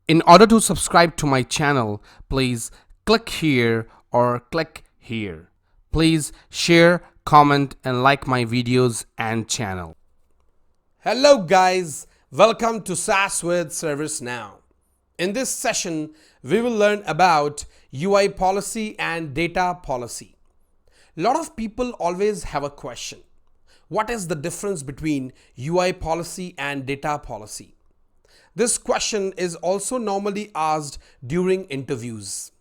In order to subscribe to my channel, please click here or click here. Please share, comment and like my videos and channel. Hello guys, welcome to SaaS with ServiceNow. In this session, we will learn about UI policy and data policy. A lot of people always have a question. What is the difference between UI policy and data policy? This question is also normally asked during interviews.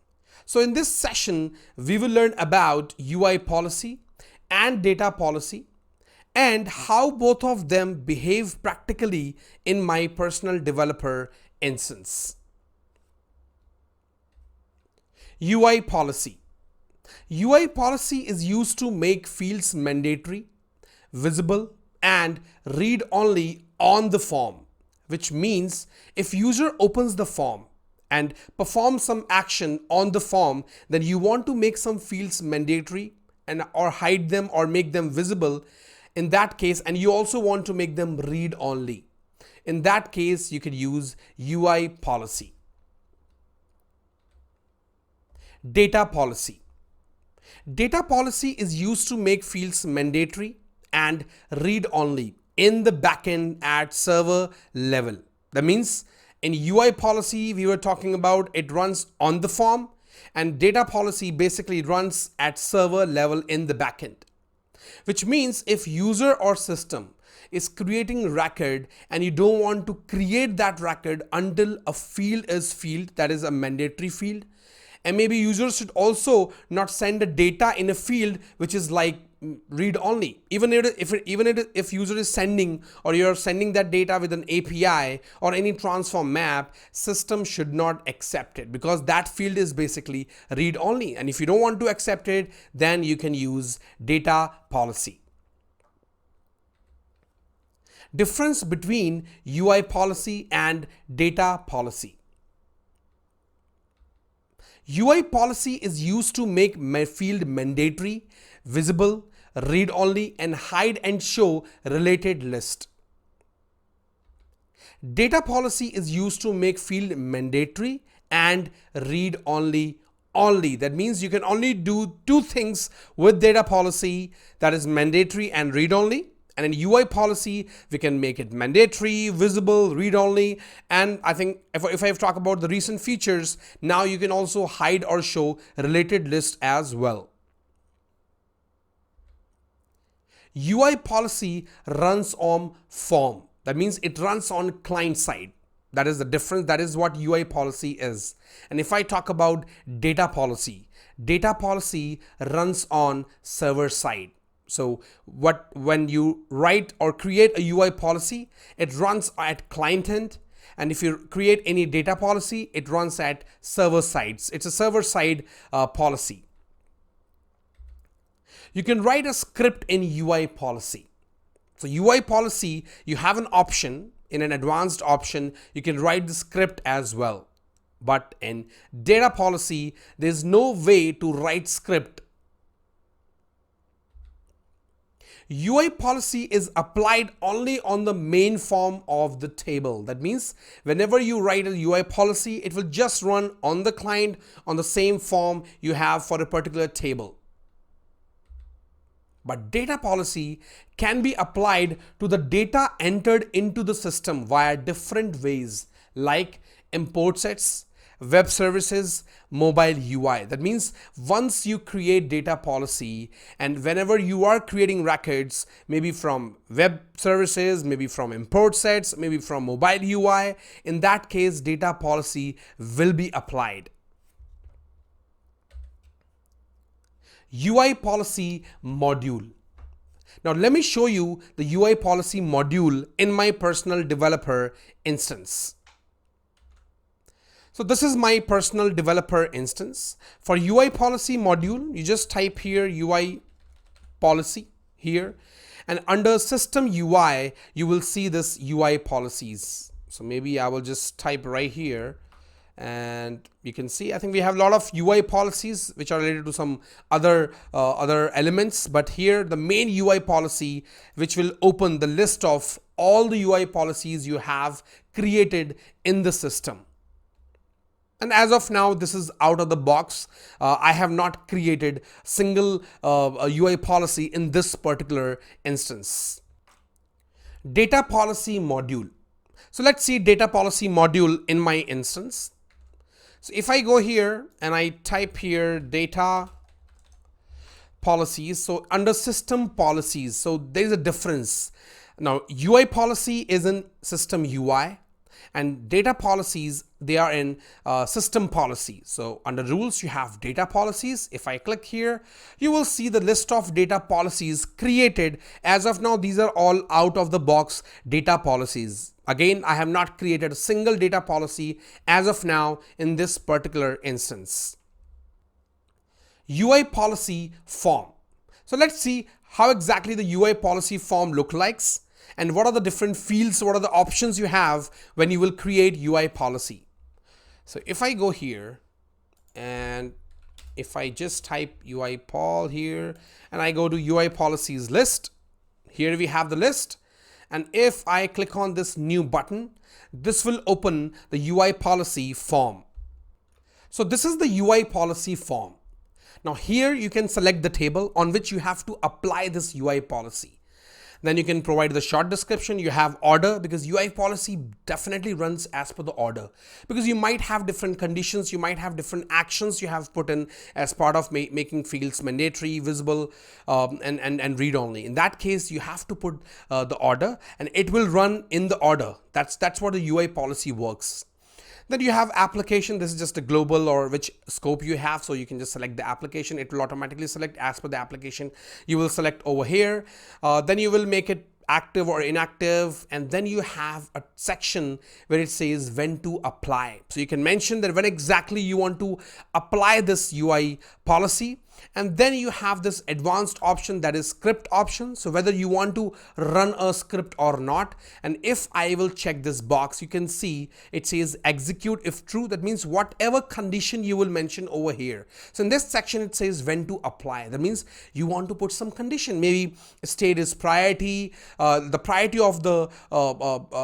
So in this session, we will learn about UI policy and data policy and how both of them behave practically in my personal developer instance. UI policy. UI policy is used to make fields mandatory, visible, and read-only on the form. Which means if user opens the form and performs some action on the form, then you want to make some fields mandatory and or hide them or make them visible in that case, and you also want to make them read only. In that case, you could use UI policy. Data policy. Data policy is used to make fields mandatory and read only in the backend at server level. That means in UI policy, we were talking about it runs on the form, and data policy basically runs at server level in the backend. Which means if user or system is creating record and you don't want to create that record until a field that is a mandatory field, and maybe users should also not send the data in a field which is like read only. Even if user is sending or you're sending that data with an API or any transform map, system should not accept it because that field is basically read only. And if you don't want to accept it, then you can use data policy. Difference between UI policy and data policy. UI policy is used to make field mandatory, visible, read only, and hide and show related list. Data policy is used to make field mandatory and read only. That means you can only do two things with data policy, that is mandatory and read only. And in UI policy, we can make it mandatory, visible, read only. And I think if I talk about the recent features, now you can also hide or show related list as well. UI policy runs on form. That means it runs on client side. That is the difference. That is what UI policy is. And if I talk about data policy runs on server side. So when you write or create a UI policy, it runs at client end. And if you create any data policy, it runs at server sides. It's a server side policy. You can write a script in UI policy. So UI policy, you have an option, in an advanced option, you can write the script as well. But in data policy, there's no way to write script. UI policy is applied only on the main form of the table. That means whenever you write a UI policy, it will just run on the client on the same form you have for a particular table. But data policy can be applied to the data entered into the system via different ways like import sets, web services, mobile UI. That means once you create data policy and whenever you are creating records, maybe from web services, maybe from import sets, maybe from mobile UI, in that case, data policy will be applied. UI policy module. Now let me show you the UI policy module in my personal developer instance. So this is my personal developer instance. For UI policy module, you just type here UI policy here, and under system UI, you will see this UI policies. So maybe I will just type right here, and you can see, I think we have a lot of UI policies which are related to some other elements, but here the main UI policy which will open the list of all the UI policies you have created in the system. And as of now, this is out of the box. I have not created single UI policy in this particular instance. Data policy module. So let's see data policy module in my instance. So if I go here and I type here data policies, so under system policies, so there's a difference. Now UI policy is in system UI, and data policies, they are in system policy. So under rules, you have data policies. If I click here, you will see the list of data policies created. As of now, these are all out of the box data policies. Again, I have not created a single data policy as of now in this particular instance. UI policy form. So let's see how exactly the UI policy form look like, and what are the different fields, what are the options you have when you will create UI policy. So if I go here and if I just type UI pol here and I go to UI policies list, here we have the list. And if I click on this new button, this will open the UI policy form. So this is the UI policy form. Now here you can select the table on which you have to apply this UI policy. Then you can provide the short description. You have order, because UI policy definitely runs as per the order, because you might have different conditions, you might have different actions you have put in as part of making fields mandatory, visible, and read only. In that case, you have to put the order, and it will run in the order. That's what the UI policy works. Then you have application. This is just a global or which scope you have. So you can just select the application. It will automatically select as per the application. You will select over here. Then you will make it active or inactive, and then you have a section where it says when to apply. So you can mention that when exactly you want to apply this UI policy, and then you have this advanced option, that is script option. So whether you want to run a script or not, and if I will check this box, you can see it says execute if true. That means whatever condition you will mention over here. So in this section it says when to apply. That means you want to put some condition, maybe state is priority, the priority of the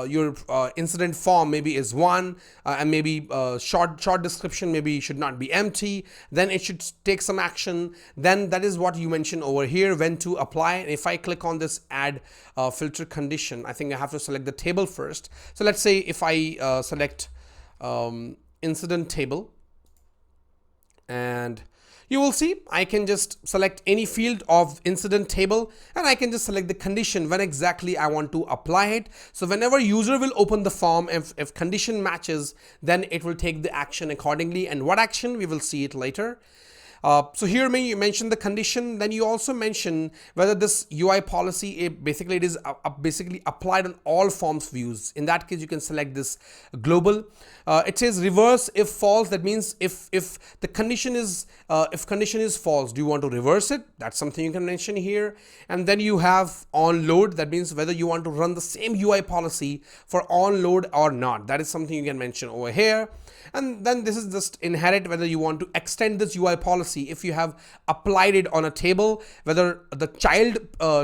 your incident form maybe is 1, and maybe short description maybe should not be empty, then it should take some action. Then that is what you mention over here, when to apply. And if I click on this add filter condition, I think I have to select the table first. So let's say if I select incident table, and you will see I can just select any field of incident table, and I can just select the condition when exactly I want to apply it. So whenever user will open the form, if condition matches, then it will take the action accordingly. And what action, we will see it later. So here you mention the condition, then you also mention whether this UI policy, basically it is basically applied on all forms views. In that case, you can select this global. It says reverse if false. That means if the condition is false, do you want to reverse it? That's something you can mention here. And then you have on load. That means whether you want to run the same UI policy for on load or not. That is something you can mention over here. And then this is just inherit, whether you want to extend this UI policy if you have applied it on a table, whether the child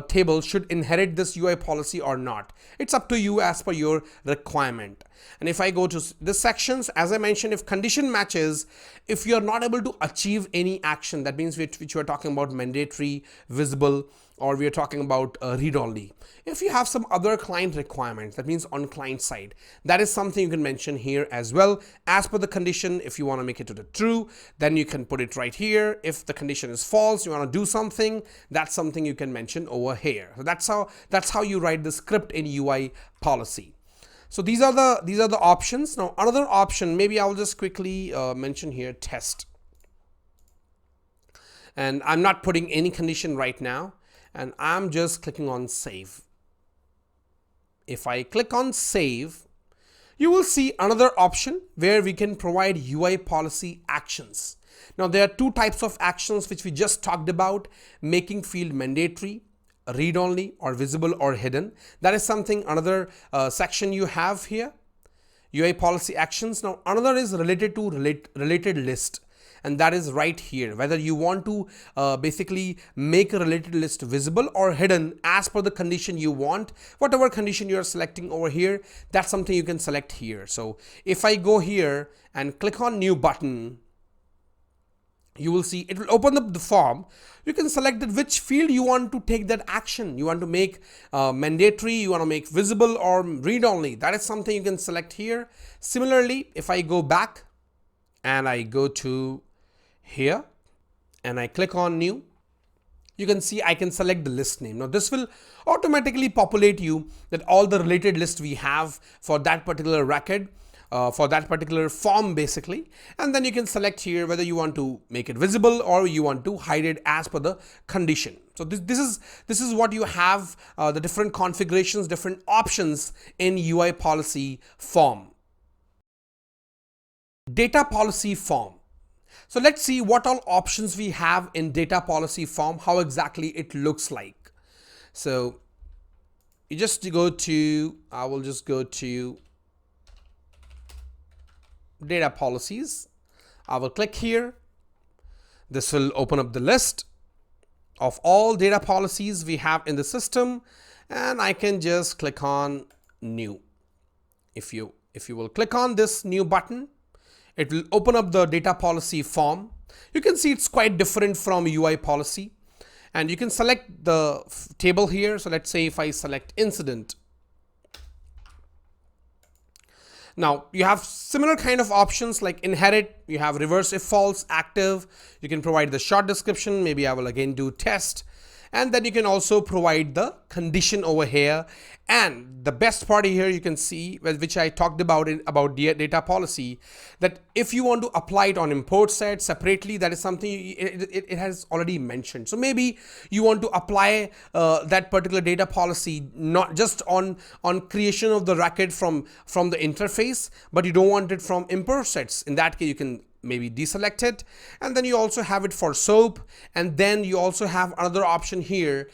table should inherit this UI policy or not. It's up to you as per your requirement. And if I go to this sections, as I mentioned, if condition matches, if you're not able to achieve any action, that means which we're talking about mandatory, visible, or we are talking about read only. If you have some other client requirements, that means on client side, that is something you can mention here as well. As per the condition, if you want to make it to the true, then you can put it right here. If the condition is false, you want to do something, that's something you can mention over here. So that's how you write the script in UI policy. So these are the options. Now another option, maybe I'll just quickly mention here, test. And I'm not putting any condition right now, and I'm just clicking on save. If I click on save, you will see another option where we can provide UI policy actions. Now there are two types of actions which we just talked about: making field mandatory, read only, or visible or hidden. That is something, another section you have here, UI policy actions. Now another is related to related list. and that is right here. Whether you want to basically make a related list visible or hidden as per the condition you want, whatever condition you are selecting over here, that's something you can select here. So if I go here and click on new button, you will see it will open up the form. You can select that which field you want to take that action. You want to make mandatory, you want to make visible, or read only. That is something you can select here. Similarly, if I go back and I go to here and I click on new, you can see I can select the list name. Now this will automatically populate you that all the related list we have for that particular record, for that particular form basically, and then you can select here whether you want to make it visible or you want to hide it as per the condition. So this is what you have, the different configurations, different options in UI policy form. Data policy form. So let's see what all options we have in data policy form, how exactly it looks like. So you just go to, I will just go to data policies. I will click here. This will open up the list of all data policies we have in the system, and I can just click on new. If you will click on this new button, it will open up the data policy form. You can see it's quite different from UI policy, and you can select the table here. So let's say if I select incident. Now you have similar kind of options like inherit, you have reverse if false, active, you can provide the short description, maybe I will again do test, and then you can also provide the condition over here. And the best part here you can see, which I talked about about data policy, that if you want to apply it on import set separately, that is something it has already mentioned. So maybe you want to apply that particular data policy not just on creation of the record from the interface, but you don't want it from import sets. In that case, you can maybe deselect it, and then you also have it for SOAP, and then you also have another option here.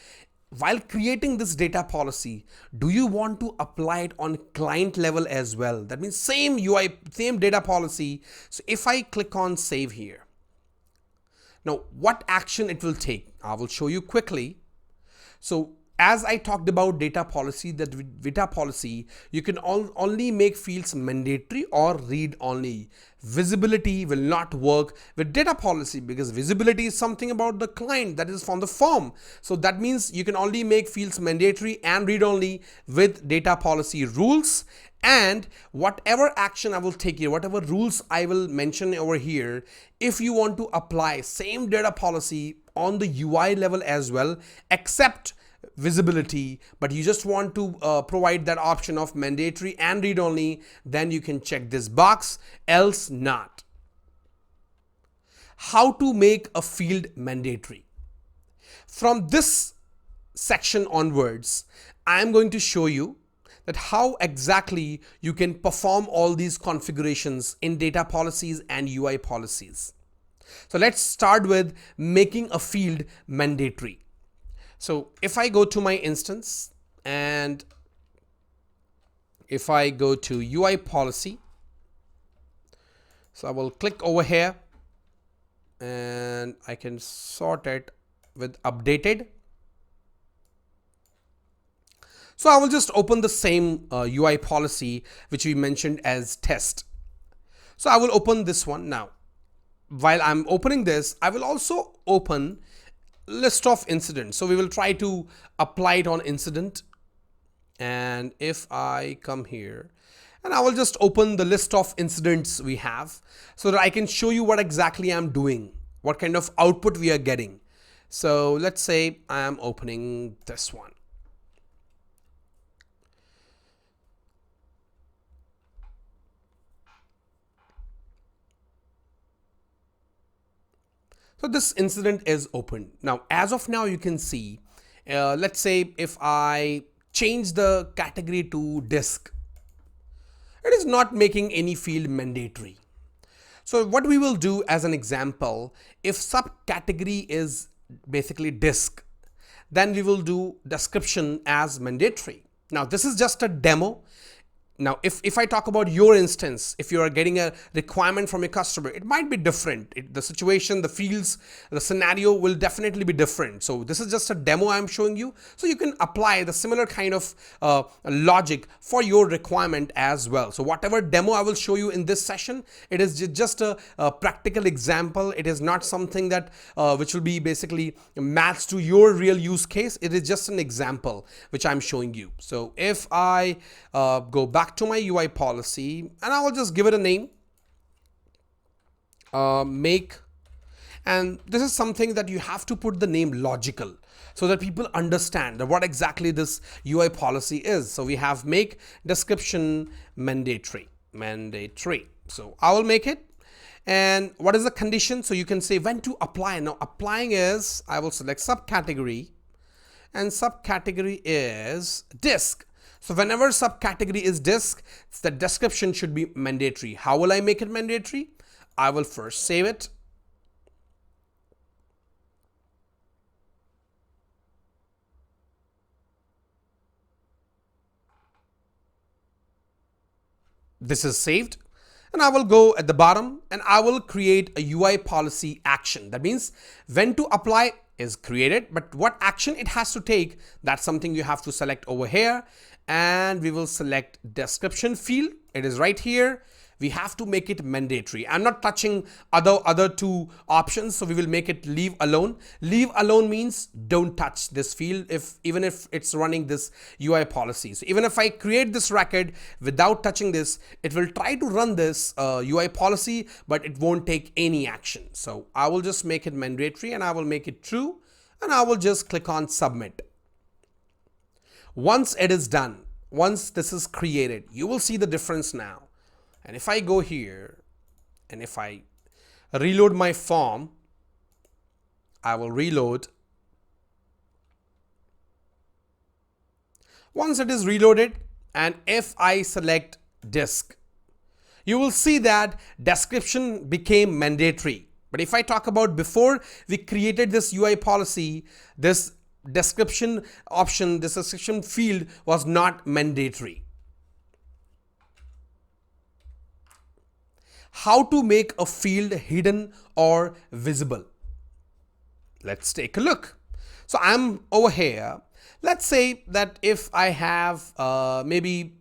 While creating this data policy, do you want to apply it on client level as well? That means same UI, same data policy. So if I click on save here, now what action it will take, I will show you quickly. So as I talked about data policy, that with data policy, you can only make fields mandatory or read only. Visibility will not work with data policy because visibility is something about the client, that is from the form. So that means you can only make fields mandatory and read only with data policy rules. And whatever action I will take here, whatever rules I will mention over here, if you want to apply same data policy on the UI level as well, except visibility, but you just want to provide that option of mandatory and read only, then you can check this box, else not. How to make a field mandatory? From this section onwards, I am going to show you that how exactly you can perform all these configurations in data policies and UI policies. So let's start with making a field mandatory. So if I go to my instance and if I go to UI policy, so I will click over here and I can sort it with updated. So I will just open the same UI policy which we mentioned as test. So I will open this one now. While I'm opening this, I will also open list of incidents. So we will try to apply it on incident. And if I come here and I will just open the list of incidents we have so that I can show you what exactly I'm doing, what kind of output we are getting. So let's say I am opening this one. So this incident is open. Now, as of now, you can see, let's say if I change the category to disk, it is not making any field mandatory. So what we will do as an example, if subcategory is basically disk, then we will do description as mandatory. Now, this is just a demo. Now, if I talk about your instance, if you are getting a requirement from a customer, it might be different. The situation, the fields, the scenario will definitely be different. So this is just a demo I'm showing you. So you can apply the similar kind of logic for your requirement as well. So whatever demo I will show you in this session, it is just a practical example. It is not something that which will be basically matched to your real use case. It is just an example which I'm showing you. So if I go back to my UI policy and I will just give it a name, make, and this is something that you have to put the name logical so that people understand what exactly this UI policy is. So we have make description mandatory. So I will make it. And what is the condition? So you can say when to apply. Now applying is, I will select subcategory, and subcategory is disk. So whenever subcategory is disk, the description should be mandatory. How will I make it mandatory? I will first save it. This is saved. And I will go at the bottom and I will create a UI policy action. That means when to apply is created, but what action it has to take, that's something you have to select over here. And we will select description field. It is right here. We have to make it mandatory. I'm not touching other two options, so we will make it leave alone. Leave alone means don't touch this field even if it's running this UI policy. So even if I create this record without touching this, it will try to run this UI policy, but it won't take any action. So I will just make it mandatory and I will make it true, and I will just click on submit. Once it is done, once this is created, you will see the difference now. And if I go here and if I reload my form, I will reload. Once it is reloaded, and if I select disk, you will see that description became mandatory. But if I talk about before we created this UI policy, this description option, this description field was not mandatory. How to make a field hidden or visible? Let's take a look. So I'm over here. Let's say that if I have maybe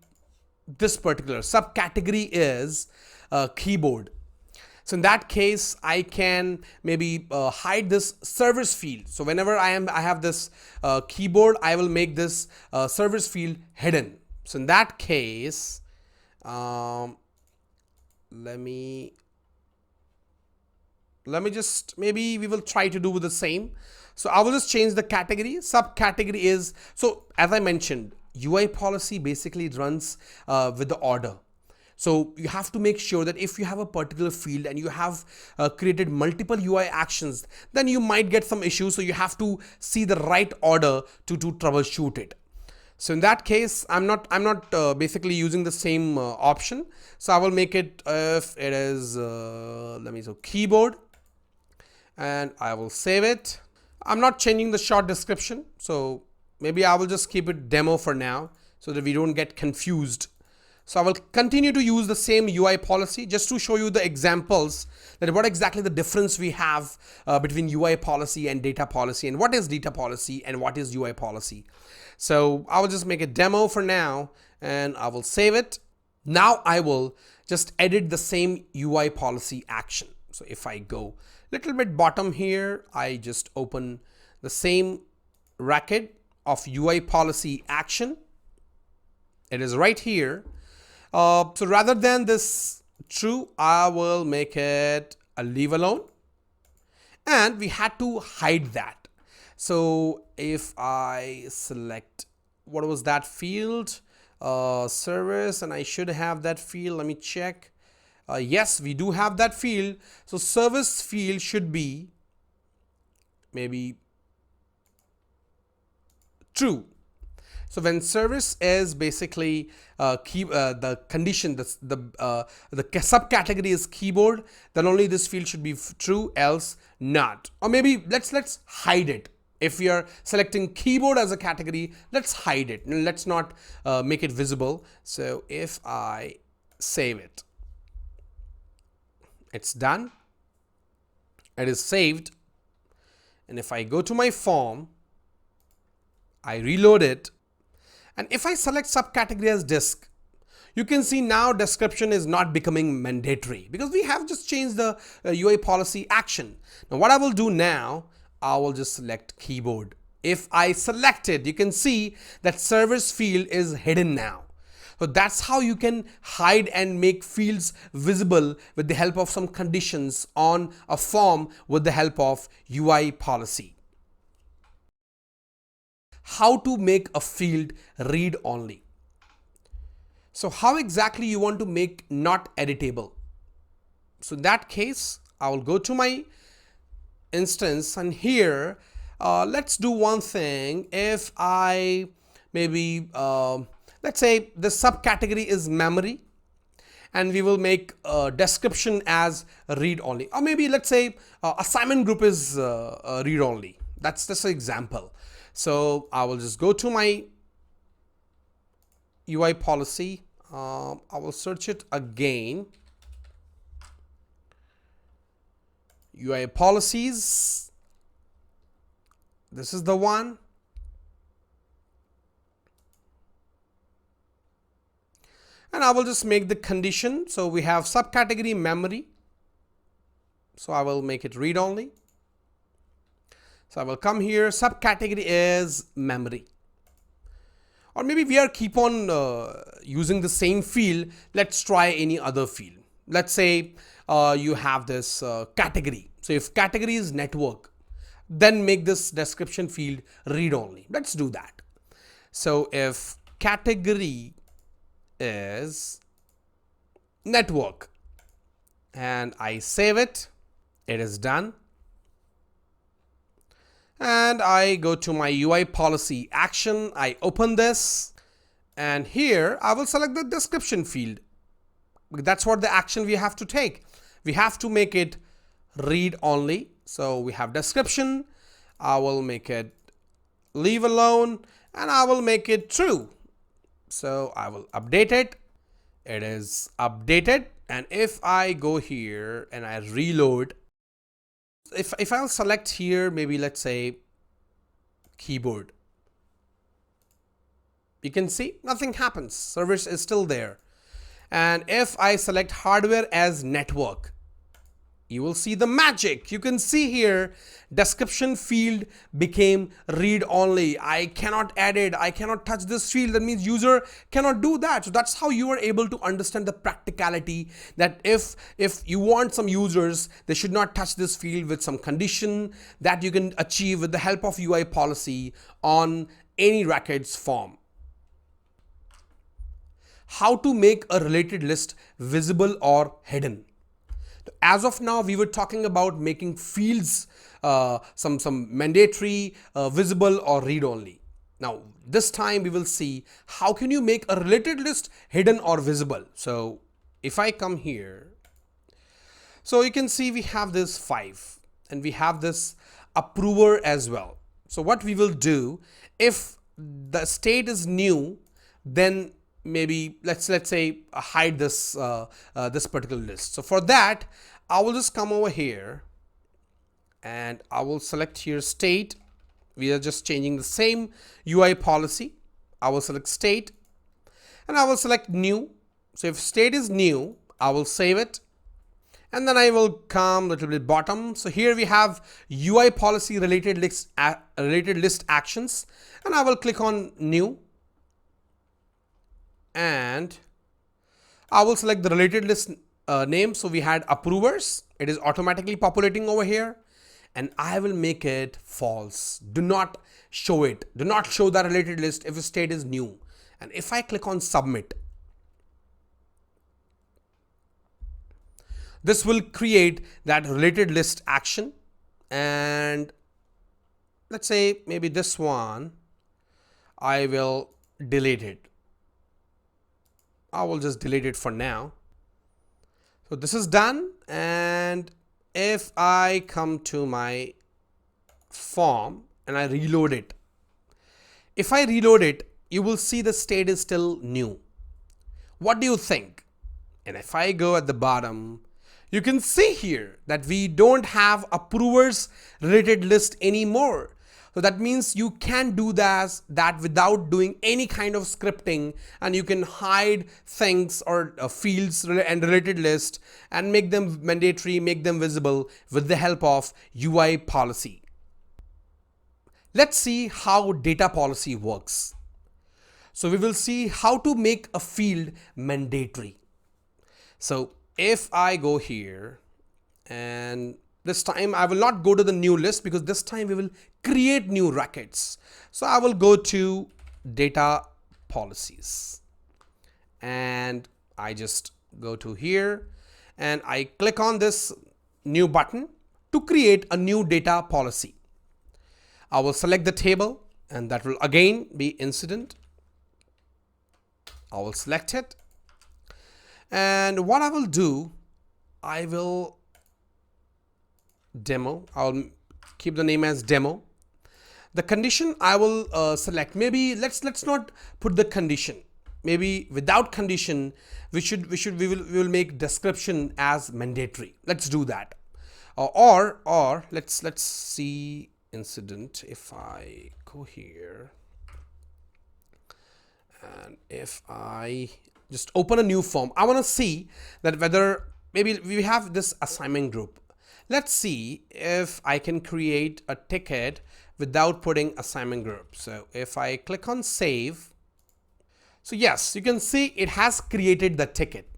this particular subcategory is keyboard. So in that case, I can maybe hide this service field. So whenever I have this keyboard, I will make this service field hidden. So in that case, let me just, maybe we will try to do the same. So I will just change the category. Subcategory is, so as I mentioned, UI policy basically runs with the order. So you have to make sure that if you have a particular field and you have created multiple UI actions, then you might get some issues. So you have to see the right order to troubleshoot it. So in that case, I'm not basically using the same option. So I will make it, if it is, so keyboard, and I will save it. I'm not changing the short description. So maybe I will just keep it demo for now so that we don't get confused. So I will continue to use the same UI policy just to show you the examples that what exactly the difference we have between UI policy and data policy, and what is data policy and what is UI policy. So I will just make a demo for now and I will save it. Now I will just edit the same UI policy action. So if I go little bit bottom here, I just open the same record of UI policy action. It is right here. So rather than this true, I will make it a leave alone, and we had to hide that. So if I select, what was that field? Service, and I should have that field. Let me check. Yes, we do have that field. So service field should be maybe true. So when service is basically the condition, the subcategory is keyboard, then only this field should be true, else not. Or maybe let's hide it. If we are selecting keyboard as a category, let's hide it. Let's not make it visible. So if I save it, it's done. It is saved. And if I go to my form, I reload it. And if I select subcategory as disk, you can see now description is not becoming mandatory because we have just changed the UI policy action. Now what I will do now, I will just select keyboard. If I select it, you can see that service field is hidden now. So that's how you can hide and make fields visible with the help of some conditions on a form with the help of UI policy. How to make a field read only. So how exactly you want to make not editable? So in that case, I will go to my instance and here, let's do one thing. If I maybe, let's say the subcategory is memory and we will make a description as read only, or maybe let's say assignment group is read only. That's just an example. So I will just go to my UI policy. I will search it again. UI policies. This is the one. And I will just make the condition. So we have subcategory memory. So I will make it read only. So I will come here. Subcategory is memory. Or maybe we are keep on using the same field. Let's try any other field. Let's say you have this category. So if category is network, then make this description field read only. Let's do that. So if category is network and I save it, it is done. And I go to my UI policy action. I open this and here I will select the description field. That's what the action we have to take. We have to make it read only. So we have description. I will make it leave alone and I will make it true. So I will update it. It is updated. And if I go here and I reload, if I'll select here, maybe let's say keyboard, you can see nothing happens. Service is still there. And if I select hardware as network, you will see the magic. You can see here description field became read only. I cannot edit. I cannot touch this field. That means user cannot do that. So that's how you are able to understand the practicality that if you want some users, they should not touch this field with some condition that you can achieve with the help of UI policy on any records form. How to make a related list visible or hidden. As of now, we were talking about making fields some mandatory, visible or read only. Now, this time we will see how can you make a related list hidden or visible. So if I come here, so you can see we have this 5 and we have this approver as well. So what we will do, if the state is new, then maybe let's say hide this this particular list. So for that, I will just come over here and I will select here state. We are just changing the same UI policy. I will select state and I will select new. So if state is new, I will save it and then I will come a little bit bottom. So here we have UI policy related list actions and I will click on new. And I will select the related list name. So we had approvers. It is automatically populating over here and I will make it false. Do not show it. Do not show the related list if a state is new. And if I click on submit, this will create that related list action. And let's say maybe this one, I will delete it. I will just delete it for now. So this is done. And if I come to my form and I reload it. If I reload it, you will see the state is still new. What do you think? And if I go at the bottom, you can see here that we don't have approvers related list anymore. So that means you can do that without doing any kind of scripting, and you can hide things or fields and related list and make them mandatory, make them visible with the help of UI policy. Let's see how data policy works. So we will see how to make a field mandatory. So if I go here, and this time I will not go to the new list because this time we will create new records. So I will go to data policies and I just go to here and I click on this new button to create a new data policy. I will select the table and that will again be incident. I will select it. And what I will do, I will demo. I'll keep the name as demo. The condition I will select. Maybe let's not put the condition. Maybe without condition, we will make description as mandatory. Let's do that. Or let's see incident. If I go here and if I just open a new form, I want to see that whether maybe we have this assignment group. Let's see if I can create a ticket without putting assignment group. So if I click on save, so yes, you can see it has created the ticket.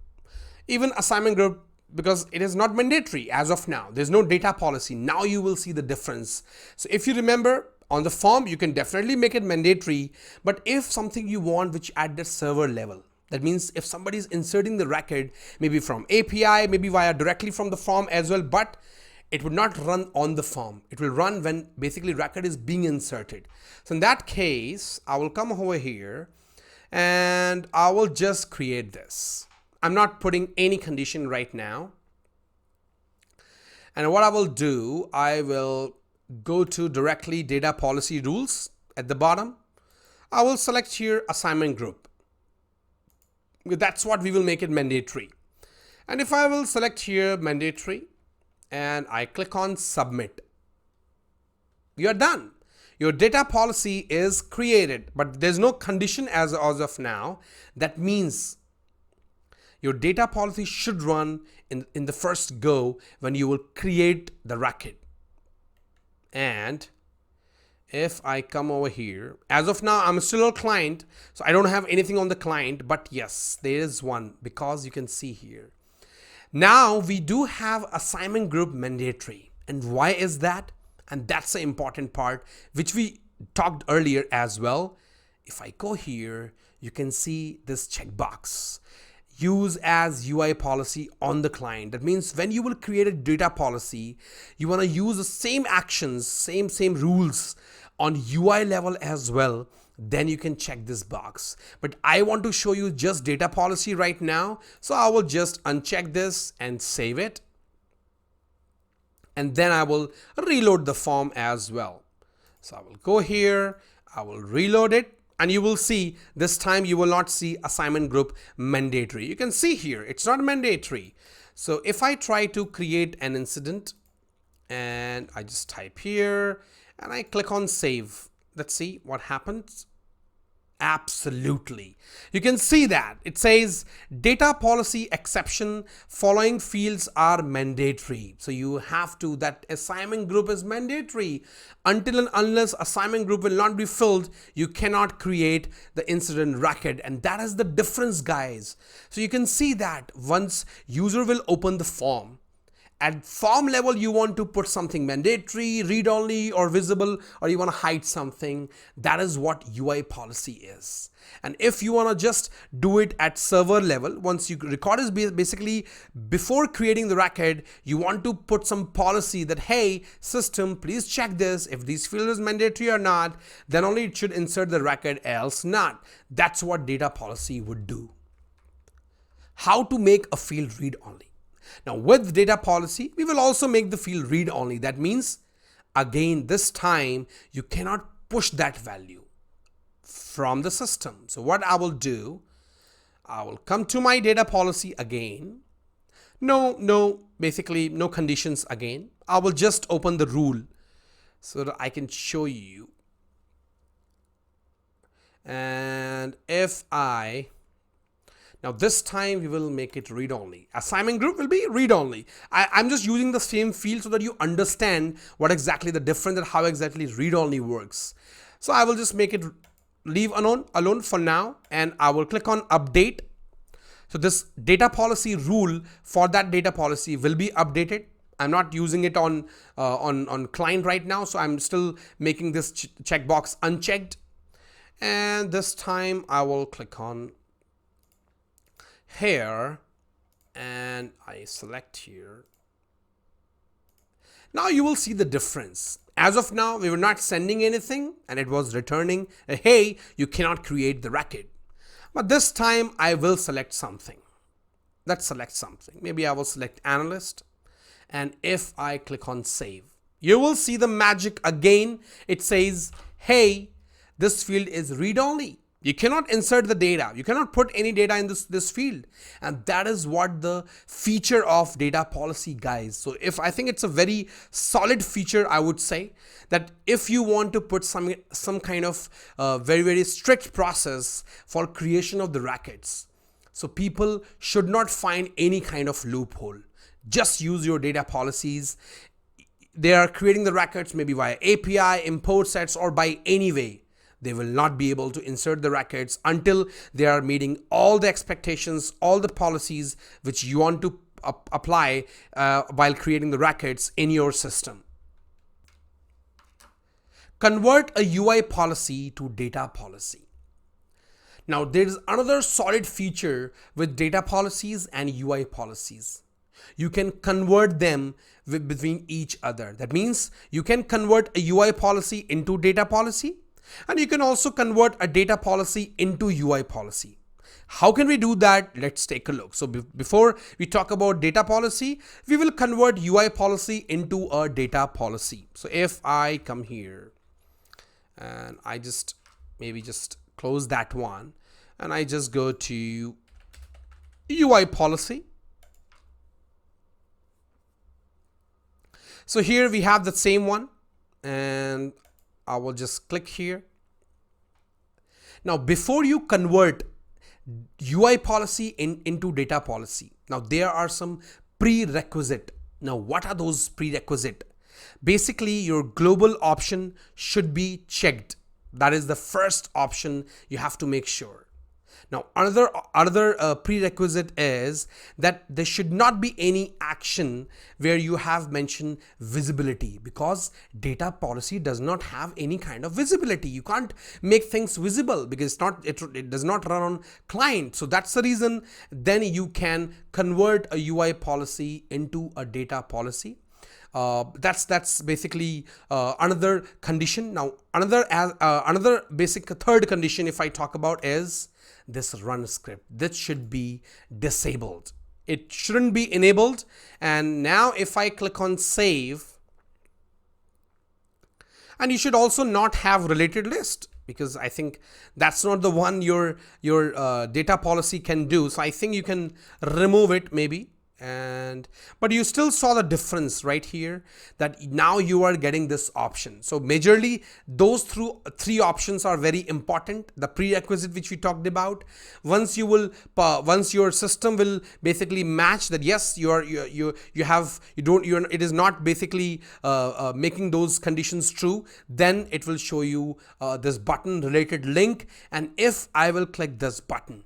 Even assignment group, because it is not mandatory as of now. There's no data policy. Now you will see the difference. So if you remember, on the form, you can definitely make it mandatory. But if something you want which at the server level, that means if somebody is inserting the record, maybe from API, maybe via directly from the form as well, but it would not run on the form. It will run when basically record is being inserted. So in that case, I will come over here and I will just create this. I'm not putting any condition right now. And what I will do, I will go to directly data policy rules at the bottom. I will select here assignment group. That's what we will make it mandatory. And if I will select here mandatory and I click on submit, you're done. Your data policy is created, but there's no condition as of now. That means your data policy should run in the first go when you will create the record. And if I come over here, as of now, I'm still a client, so I don't have anything on the client, but yes, there is one because you can see here. Now we do have assignment group mandatory. And why is that? And that's the important part, which we talked earlier as well. If I go here, you can see this checkbox. Use as UI policy on the client. That means when you will create a data policy, you want to use the same actions, same rules on UI level as well. Then you can check this box. But I want to show you just data policy right now. So I will just uncheck this and save it. And then I will reload the form as well. So I will go here, I will reload it. And you will see this time you will not see assignment group mandatory. You can see here it's not mandatory. So if I try to create an incident and I just type here and I click on save, let's see what happens. Absolutely. You can see that it says data policy exception, following fields are mandatory. So you have to, that assignment group is mandatory. Until and unless assignment group will not be filled, you cannot create the incident record. And that is the difference, guys. So you can see that once user will open the form, at form level, you want to put something mandatory, read only, or visible, or you want to hide something. That is what UI policy is. And if you want to just do it at server level, once you record is basically before creating the record, you want to put some policy that, hey, system, please check this. If this field is mandatory or not, then only it should insert the record, else not. That's what data policy would do. How to make a field read only. Now with data policy, we will also make the field read only. That means again, this time you cannot push that value from the system. So what I will do, I will come to my data policy again. Basically no conditions again. I will just open the rule so that I can show you. And if now this time we will make it read only. Assignment group will be read only. I'm just using the same field so that you understand what exactly the difference and how exactly read only works. So I will just make it leave alone for now, and I will click on update. So this data policy rule for that data policy will be updated. I'm not using it on client right now, so I'm still making this checkbox unchecked. And this time I will click on here and I select here. Now you will see the difference. As of now, we were not sending anything and it was returning, hey, you cannot create the record. But this time I will select something. Let's select something. Maybe I will select analyst. And if I click on save, you will see the magic again. It says, hey, this field is read only. You cannot insert the data. You cannot put any data in this field. And that is what the feature of data policy, guys. So I think it's a very solid feature, I would say, that if you want to put some kind of very, very strict process for creation of the records, so people should not find any kind of loophole. Just use your data policies. They are creating the records maybe via API, import sets, or by any way. They will not be able to insert the records until they are meeting all the expectations, all the policies which you want to apply while creating the records in your system. Convert a UI policy to data policy. Now there is another solid feature with data policies and UI policies. You can convert them between each other. That means you can convert a UI policy into data policy, and you can also convert a data policy into UI policy. How can we do that? Let's take a look. So before we talk about data policy, we will convert UI policy into a data policy. So if I come here and I just close that one and I just go to UI policy. So here we have the same one, and I will just click here. Now, before you convert UI policy into data policy, now there are some prerequisite. Now, what are those prerequisite? Basically, your global option should be checked. That is the first option you have to make sure. Now, another prerequisite is that there should not be any action where you have mentioned visibility, because data policy does not have any kind of visibility. You can't make things visible because it does not run on client. So that's the reason then you can convert a UI policy into a data policy. That's basically another condition. Now another basic third condition, if I talk about, is this run script. This should be disabled. It shouldn't be enabled. And now if I click on save, and you should also not have related list, because I think that's not the one your data policy can do. So I think you can remove it maybe. But you still saw the difference right here, that now you are getting this option. So majorly those three options are very important. The prerequisite which we talked about, once your system will basically match that, yes, it is not basically making those conditions true, then it will show you this button, related link. And if I will click this button,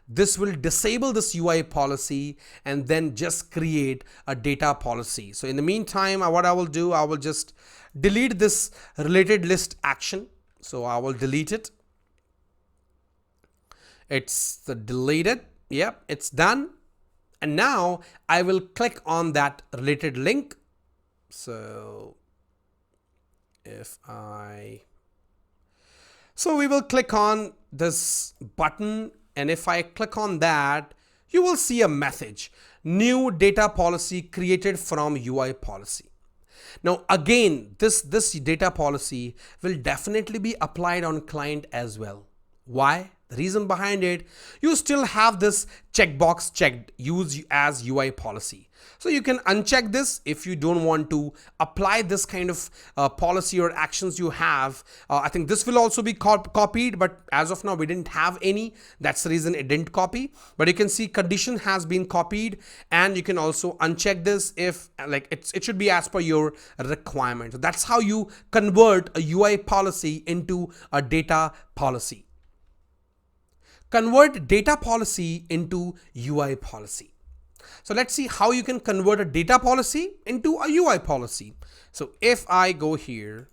this will disable this UI policy and then just create a data policy. So in the meantime, what I will do, I will just delete this related list action. So I will delete it. It's deleted. Yep, it's done. And now I will click on that related link. So we will click on this button. And if I click on that, you will see a message, new data policy created from UI policy. Now again, this data policy will definitely be applied on client as well. Why? The reason behind it, you still have this checkbox checked, use as UI policy. So you can uncheck this if you don't want to apply this kind of policy or actions you have. I think this will also be copied, but as of now we didn't have any. That's the reason it didn't copy. But you can see condition has been copied, and you can also uncheck this if like it should be as per your requirement. So that's how you convert a UI policy into a data policy. Convert data policy into UI policy. So let's see how you can convert a data policy into a UI policy. So if I go here,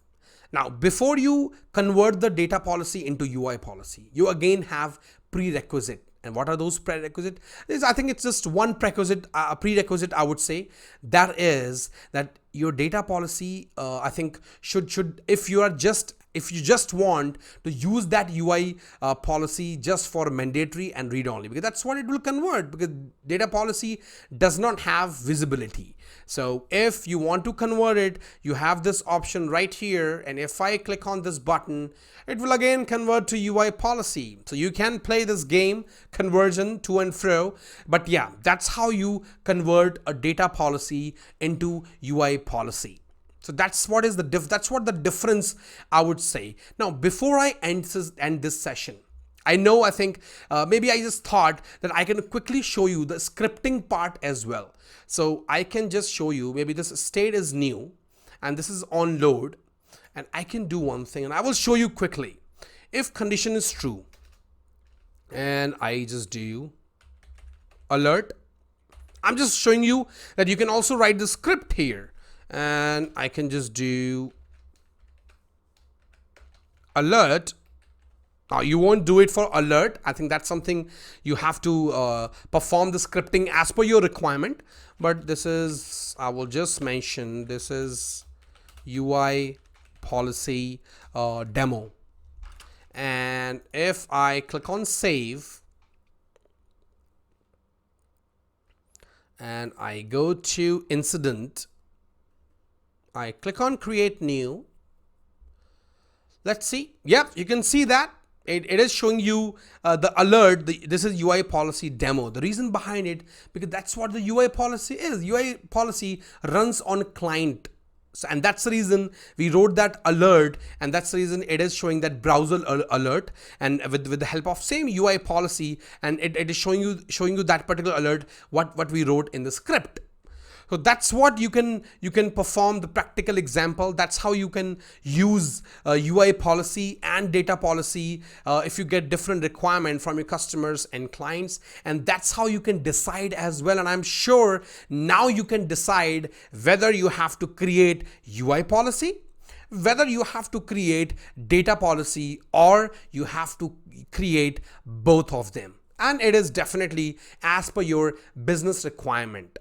now before you convert the data policy into UI policy, you again have prerequisite. And what are those prerequisites? I think it's just one prerequisite I would say. That is that your data policy, I think should if you just want to use that UI policy just for mandatory and read only, because that's what it will convert, because data policy does not have visibility. So if you want to convert it, you have this option right here, and if I click on this button, it will again convert to UI policy. So you can play this game, conversion to and fro, but yeah, that's how you convert a data policy into UI policy. So that's what the difference I would say. Now, before I end this session, I think maybe I just thought that I can quickly show you the scripting part as well. So I can just show you, maybe this state is new and this is on load, and I can do one thing, and I will show you quickly. If condition is true and I just do alert, I'm just showing you that you can also write the script here, and I can just do alert. Now you won't do it for alert. I think that's something you have to perform the scripting as per your requirement. But this is, I will just mention, this is UI policy demo. And if I click on save and I go to incident, I click on create new. Let's see. Yep, you can see that it is showing you the alert. This is UI policy demo. The reason behind it, because that's what the UI policy is. UI policy runs on client. So, and that's the reason we wrote that alert, and that's the reason it is showing that browser alert, and with the help of same UI policy, and it is showing you that particular alert what we wrote in the script. So that's what you can perform the practical example. That's how you can use UI policy and data policy if you get different requirement from your customers and clients, and that's how you can decide as well. And I'm sure now you can decide whether you have to create UI policy, whether you have to create data policy, or you have to create both of them. And it is definitely as per your business requirement.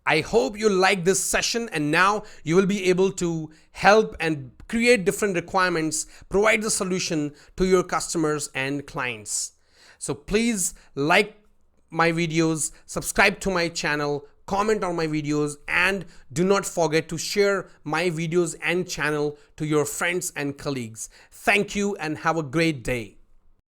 I hope you like this session, and now you will be able to help and create different requirements, provide the solution to your customers and clients. So please like my videos, subscribe to my channel, comment on my videos, and do not forget to share my videos and channel to your friends and colleagues. Thank you and have a great day.